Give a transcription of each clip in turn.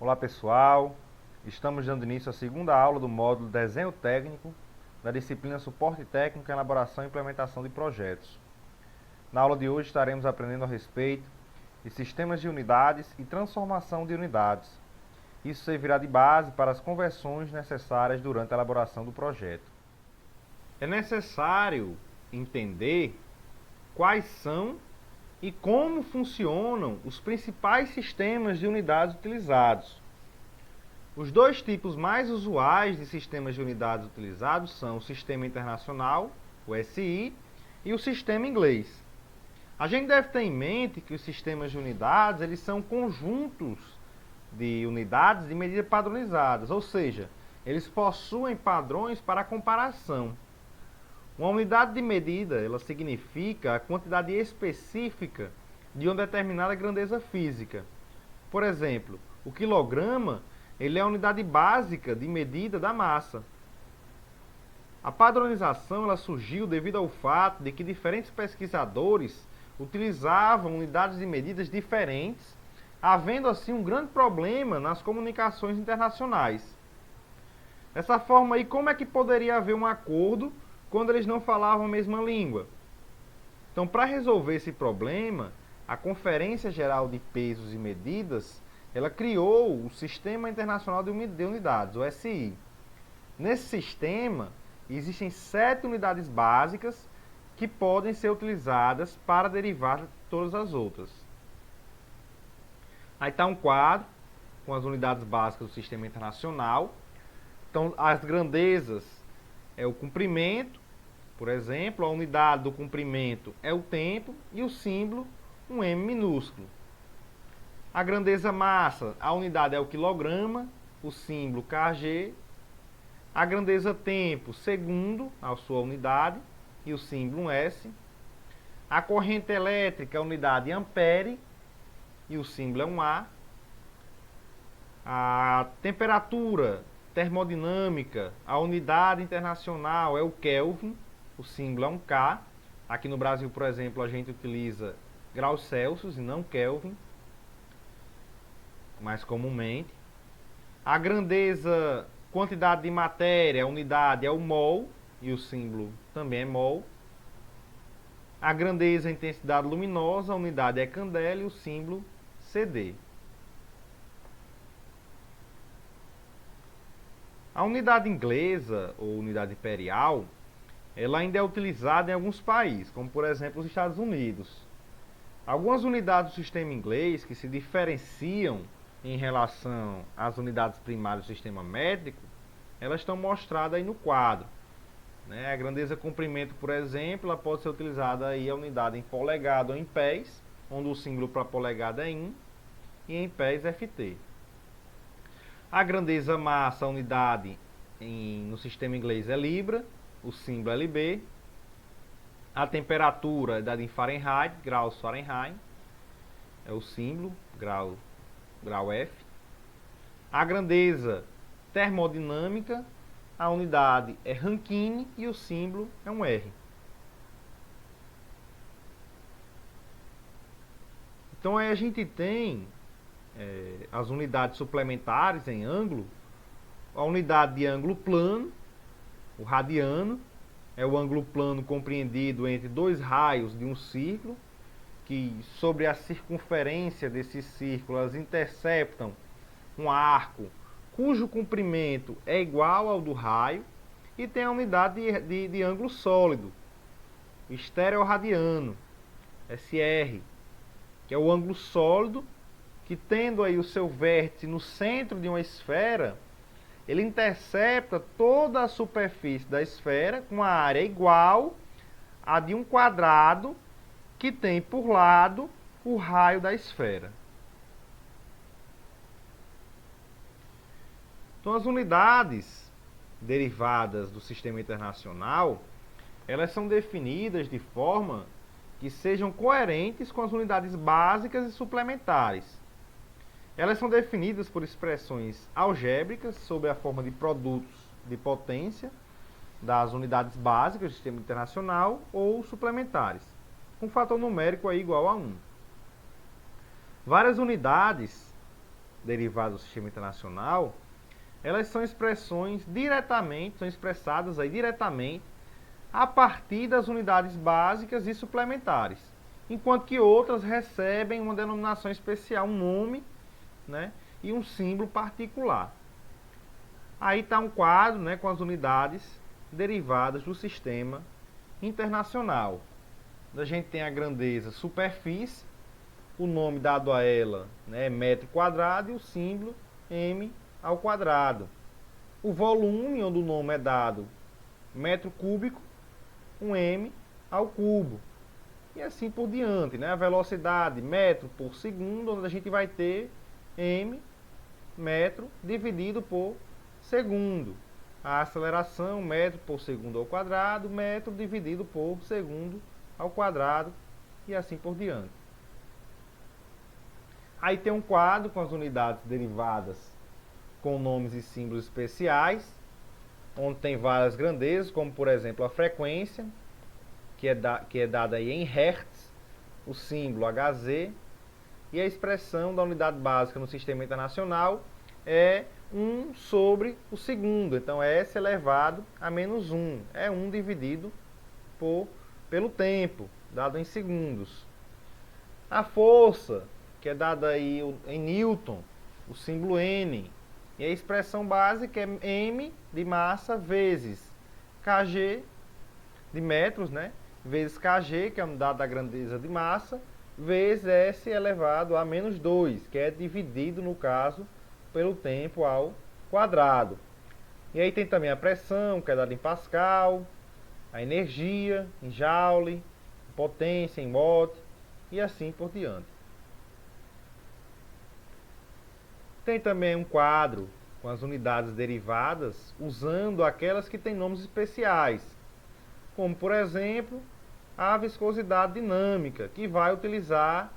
Olá pessoal, estamos dando início à segunda aula do módulo Desenho Técnico da disciplina Suporte Técnico, Elaboração e Implementação de Projetos. Na aula de hoje estaremos aprendendo a respeito de sistemas de unidades e transformação de unidades. Isso servirá de base para as conversões necessárias durante a elaboração do projeto. É necessário entender quais são e como funcionam os principais sistemas de unidades utilizados. Os dois tipos mais usuais de sistemas de unidades utilizados são o Sistema Internacional, o SI, e o Sistema Inglês. A gente deve ter em mente que os sistemas de unidades eles são conjuntos de unidades de medida padronizadas, ou seja, eles possuem padrões para comparação. Uma unidade de medida, ela significa a quantidade específica de uma determinada grandeza física. Por exemplo, o quilograma, ele é a unidade básica de medida da massa. A padronização ela surgiu devido ao fato de que diferentes pesquisadores utilizavam unidades de medidas diferentes, havendo assim um grande problema nas comunicações internacionais. Dessa forma aí, como é que poderia haver um acordo quando eles não falavam a mesma língua? Então, para resolver esse problema, a Conferência Geral de Pesos e Medidas, ela criou o Sistema Internacional de Unidades, o SI. Nesse sistema, existem 7 unidades básicas que podem ser utilizadas para derivar todas as outras. Aí está um quadro com as unidades básicas do Sistema Internacional. Então, as grandezas é o comprimento. Por exemplo, a unidade do comprimento é o tempo e o símbolo, um M minúsculo. A grandeza massa, a unidade é o quilograma, o símbolo kg. A grandeza tempo, segundo, a sua unidade, e o símbolo um S. A corrente elétrica, a unidade ampere, e o símbolo é um A. A temperatura termodinâmica, a unidade internacional é o Kelvin, o símbolo é um K. Aqui no Brasil, por exemplo, a gente utiliza graus Celsius e não Kelvin, mais comumente. A grandeza, quantidade de matéria, a unidade é o mol, e o símbolo também é mol. A grandeza, intensidade luminosa, a unidade é candela e o símbolo CD. A unidade inglesa, ou unidade imperial, ela ainda é utilizada em alguns países, como por exemplo os Estados Unidos. Algumas unidades do sistema inglês que se diferenciam em relação às unidades primárias do sistema métrico, elas estão mostradas aí no quadro. A grandeza comprimento, por exemplo, ela pode ser utilizada aí a unidade em polegada ou em pés, onde o símbolo para polegada é in, e em pés FT. A grandeza massa, a unidade no sistema inglês é libra, o símbolo é LB. A temperatura é dada em Fahrenheit, graus Fahrenheit, é o símbolo, grau F. A grandeza termodinâmica, a unidade é Rankine e o símbolo é um R. Então aí a gente tem as unidades suplementares em ângulo, a unidade de ângulo plano, o radiano, é o ângulo plano compreendido entre dois raios de um círculo, que sobre a circunferência desse círculo elas interceptam um arco cujo comprimento é igual ao do raio, e tem a unidade de ângulo sólido, o estereoradiano, SR, que é o ângulo sólido que, tendo aí o seu vértice no centro de uma esfera, ele intercepta toda a superfície da esfera com a área igual a de um quadrado que tem por lado o raio da esfera. Então, as unidades derivadas do sistema internacional, elas são definidas de forma que sejam coerentes com as unidades básicas e suplementares. Elas são definidas por expressões algébricas sob a forma de produtos de potência das unidades básicas do sistema internacional ou suplementares, com fator numérico aí igual a 1. Várias unidades derivadas do sistema internacional, elas são expressões diretamente, são expressadas aí diretamente a partir das unidades básicas e suplementares, enquanto que outras recebem uma denominação especial, um nome, né, e um símbolo particular. Aí está um quadro, né, com as unidades derivadas do sistema internacional. A gente tem a grandeza superfície, o nome dado a ela, né, é metro quadrado, e o símbolo m ao quadrado. O volume, onde o nome é dado metro cúbico, um m ao cubo. E assim por diante, né? A velocidade, metro por segundo, onde a gente vai ter m, metro, dividido por segundo. A aceleração, metro por segundo ao quadrado, metro dividido por segundo ao quadrado, e assim por diante. Aí tem um quadro com as unidades derivadas com nomes e símbolos especiais, onde tem várias grandezas, como por exemplo a frequência, que é dada aí em Hertz, o símbolo Hz, e a expressão da unidade básica no sistema internacional é 1 sobre o segundo. Então é S elevado a menos 1. É 1 dividido pelo tempo, dado em segundos. A força, que é dada aí em Newton, o símbolo N. E a expressão básica é M de massa vezes kg de metros, né? Vezes kg, que é a unidade da grandeza de massa, vezes S elevado a menos 2, que é dividido, no caso, pelo tempo ao quadrado. E aí tem também a pressão, que é dada em Pascal, a energia em Joule, potência em Watt, e assim por diante. Tem também um quadro com as unidades derivadas, usando aquelas que têm nomes especiais, como por exemplo a viscosidade dinâmica, que vai utilizar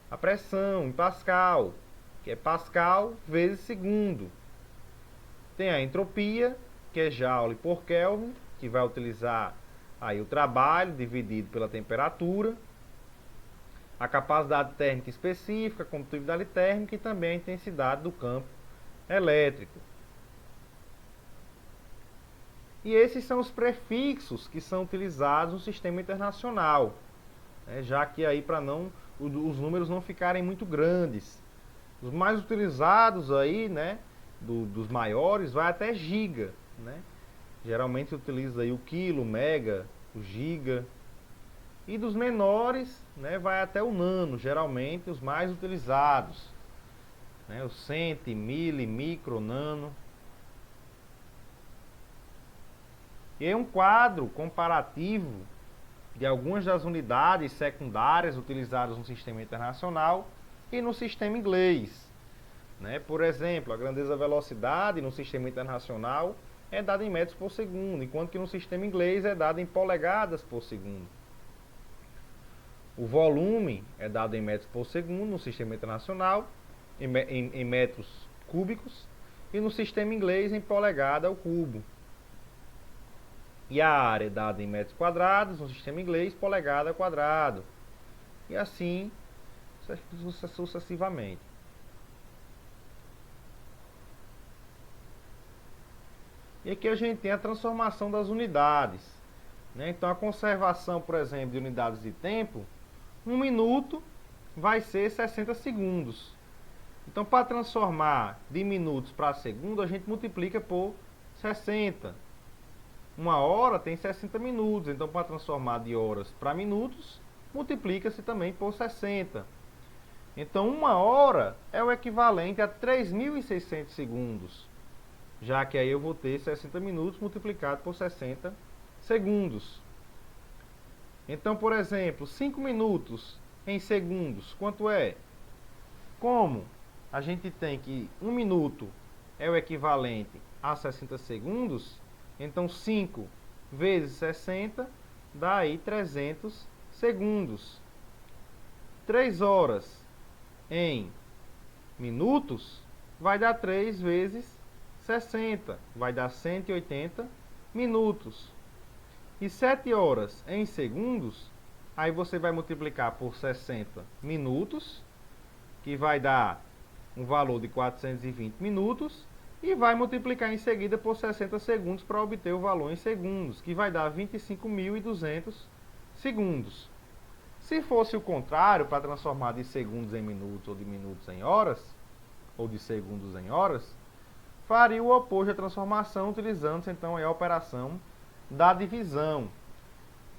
a pressão em Pascal, que é Pascal vezes segundo. Tem a entropia, que é Joule por Kelvin, que vai utilizar aí o trabalho dividido pela temperatura. A capacidade térmica específica, a condutividade térmica, e também a intensidade do campo elétrico. E esses são os prefixos que são utilizados no sistema internacional, né, já que aí para não os números não ficarem muito grandes. Os mais utilizados aí, né, dos maiores, vai até giga, né? Geralmente utiliza aí o quilo, o mega, o giga. E dos menores, né, vai até o nano, geralmente os mais utilizados, né, o cento, mili, micro, nano. E é um quadro comparativo de algumas das unidades secundárias utilizadas no sistema internacional e no sistema inglês, né? Por exemplo, a grandeza velocidade no sistema internacional é dada em metros por segundo, enquanto que no sistema inglês é dada em polegadas por segundo. O volume é dado em metros por segundo no sistema internacional, em metros cúbicos, e no sistema inglês em polegada ao cubo. E a área é dada em metros quadrados no sistema inglês, polegada ao quadrado. E assim sucessivamente. E aqui a gente tem a transformação das unidades, né? Então a conservação, por exemplo, de unidades de tempo, 1 minuto vai ser 60 segundos. Então, para transformar de minutos para segundo, a gente multiplica por 60. Uma hora tem 60 minutos. Então, para transformar de horas para minutos, multiplica-se também por 60. Então, uma hora é o equivalente a 3.600 segundos. Já que aí eu vou ter 60 minutos multiplicado por 60 segundos. Então, por exemplo, 5 minutos em segundos, quanto é? Como a gente tem que 1 minuto é o equivalente a 60 segundos, então 5 vezes 60 dá aí 300 segundos. 3 horas em minutos vai dar 3 vezes 60, vai dar 180 minutos. E 7 horas em segundos, aí você vai multiplicar por 60 minutos, que vai dar um valor de 420 minutos e vai multiplicar em seguida por 60 segundos para obter o valor em segundos, que vai dar 25.200 segundos. Se fosse o contrário, para transformar de segundos em minutos ou de minutos em horas, ou de segundos em horas, faria o oposto da transformação, utilizando então a operação da divisão.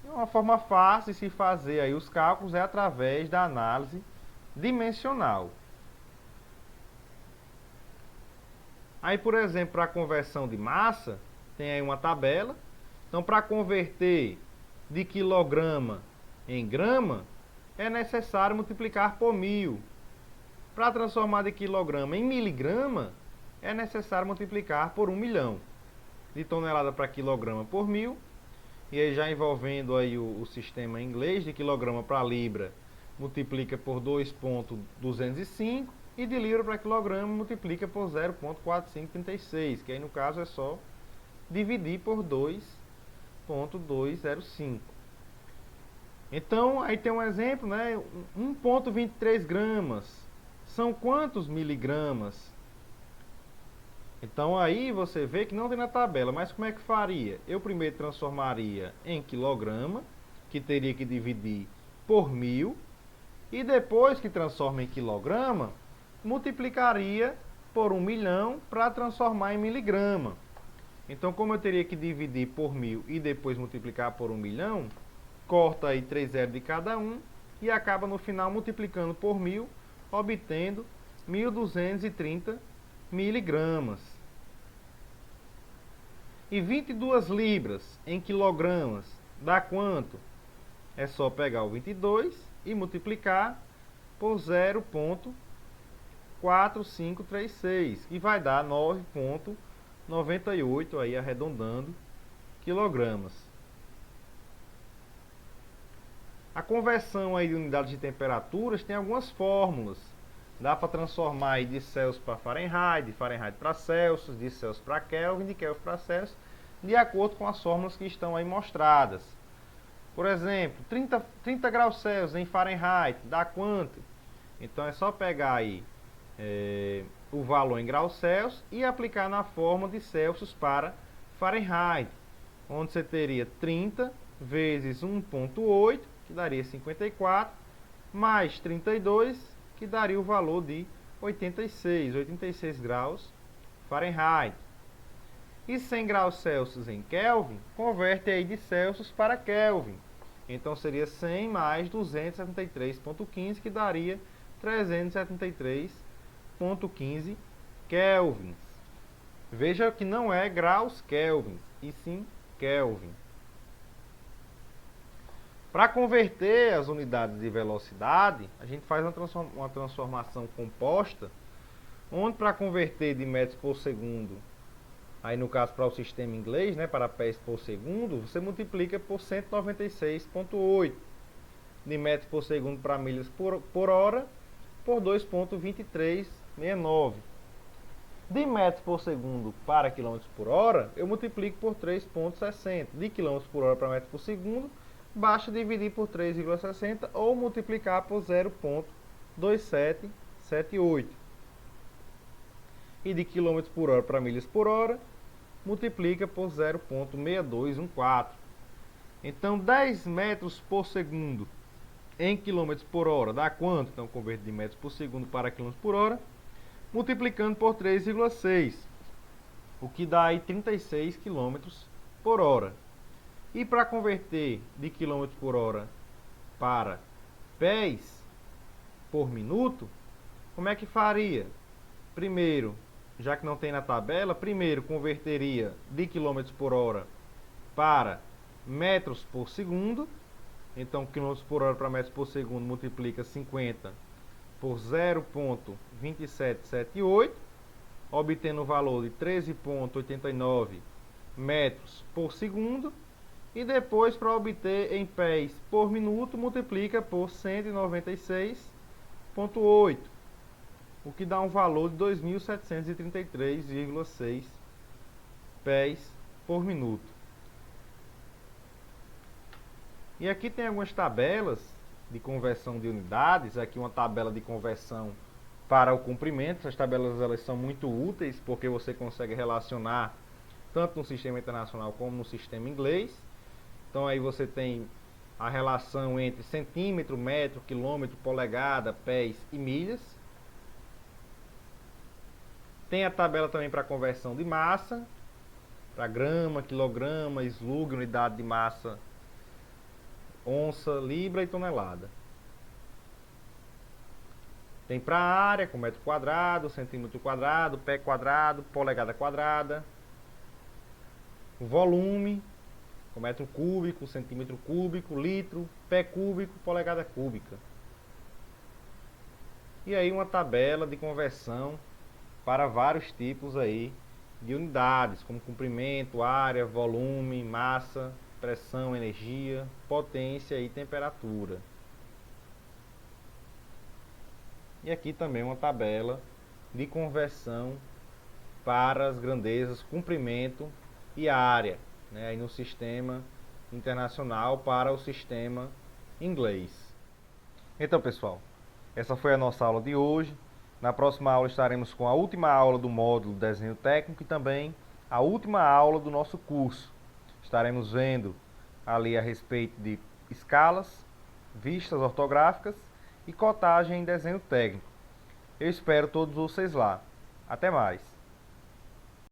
E uma forma fácil de se fazer aí os cálculos é através da análise dimensional. Aí, por exemplo, para a conversão de massa, tem aí uma tabela. Então, para converter de quilograma em grama, é necessário multiplicar por 1000. Para transformar de quilograma em miligrama, é necessário multiplicar por 1.000.000. De tonelada para quilograma por 1000. E aí já envolvendo aí o sistema em inglês, de quilograma para libra, multiplica por 2,205. E de libra para quilograma multiplica por 0,4536, que aí no caso é só dividir por 2,205. Então, aí tem um exemplo, né? 1,23 gramas. São quantos miligramas? Então aí você vê que não tem na tabela, mas como é que faria? Eu primeiro transformaria em quilograma, que teria que dividir por 1000, e depois que transforma em quilograma, multiplicaria por 1.000.000 para transformar em miligrama. Então, como eu teria que dividir por 1000 e depois multiplicar por 1.000.000, corta aí 3 zeros de cada um e acaba no final multiplicando por 1000, obtendo 1.230 miligramas. E 22 libras em quilogramas dá quanto? É só pegar o 22 e multiplicar por 0,4536, que vai dar 9,98, aí arredondando, quilogramas. A conversão aí de unidades de temperaturas tem algumas fórmulas. Dá para transformar aí de Celsius para Fahrenheit, de Fahrenheit para Celsius, de Celsius para Kelvin, de Kelvin para Celsius, de acordo com as fórmulas que estão aí mostradas. Por exemplo, 30 graus Celsius em Fahrenheit dá quanto? Então é só pegar aí o valor em graus Celsius e aplicar na fórmula de Celsius para Fahrenheit, onde você teria 30 vezes 1,8, que daria 54, mais 32, que daria o valor de 86 graus Fahrenheit. E 100 graus Celsius em Kelvin, converte aí de Celsius para Kelvin. Então seria 100 mais 273,15, que daria 373,15 kelvins. Veja que não é graus Kelvin, e sim Kelvin. Para converter as unidades de velocidade, a gente faz uma transformação composta, onde para converter de metros por segundo, aí no caso para o sistema inglês, né, para pés por segundo, você multiplica por 196,8. De metros por segundo para milhas por hora, por 2,2369. De metros por segundo para quilômetros por hora, eu multiplico por 3,60. De quilômetros por hora para metros por segundo, basta dividir por 3,60 ou multiplicar por 0,2778. E de quilômetros por hora para milhas por hora, multiplica por 0,6214. Então, 10 metros por segundo em quilômetros por hora dá quanto? Então, converte de metros por segundo para quilômetros por hora, multiplicando por 3,6, o que dá aí 36 quilômetros por hora. E para converter de quilômetros por hora para pés por minuto, como é que faria? Primeiro, já que não tem na tabela, primeiro converteria de quilômetros por hora para metros por segundo. Então, quilômetros por hora para metros por segundo multiplica 50 por 0,2778, obtendo o valor de 13,89 metros por segundo. E depois, para obter em pés por minuto, multiplica por 196,8, o que dá um valor de 2.733,6 pés por minuto. E aqui tem algumas tabelas de conversão de unidades. Aqui uma tabela de conversão para o comprimento. Essas tabelas elas são muito úteis porque você consegue relacionar tanto no sistema internacional como no sistema inglês. Então aí você tem a relação entre centímetro, metro, quilômetro, polegada, pés e milhas. Tem a tabela também para conversão de massa, para grama, quilograma, slug, unidade de massa, onça, libra e tonelada. Tem para área, com metro quadrado, centímetro quadrado, pé quadrado, polegada quadrada. O volume, com metro cúbico, centímetro cúbico, litro, pé cúbico, polegada cúbica. E aí uma tabela de conversão para vários tipos aí de unidades, como comprimento, área, volume, massa, pressão, energia, potência e temperatura. E aqui também uma tabela de conversão para as grandezas, comprimento e área, né, aí no sistema internacional para o sistema inglês. Então, pessoal, essa foi a nossa aula de hoje. Na próxima aula estaremos com a última aula do módulo Desenho Técnico e também a última aula do nosso curso. Estaremos vendo ali a respeito de escalas, vistas ortográficas e cotagem em desenho técnico. Eu espero todos vocês lá. Até mais!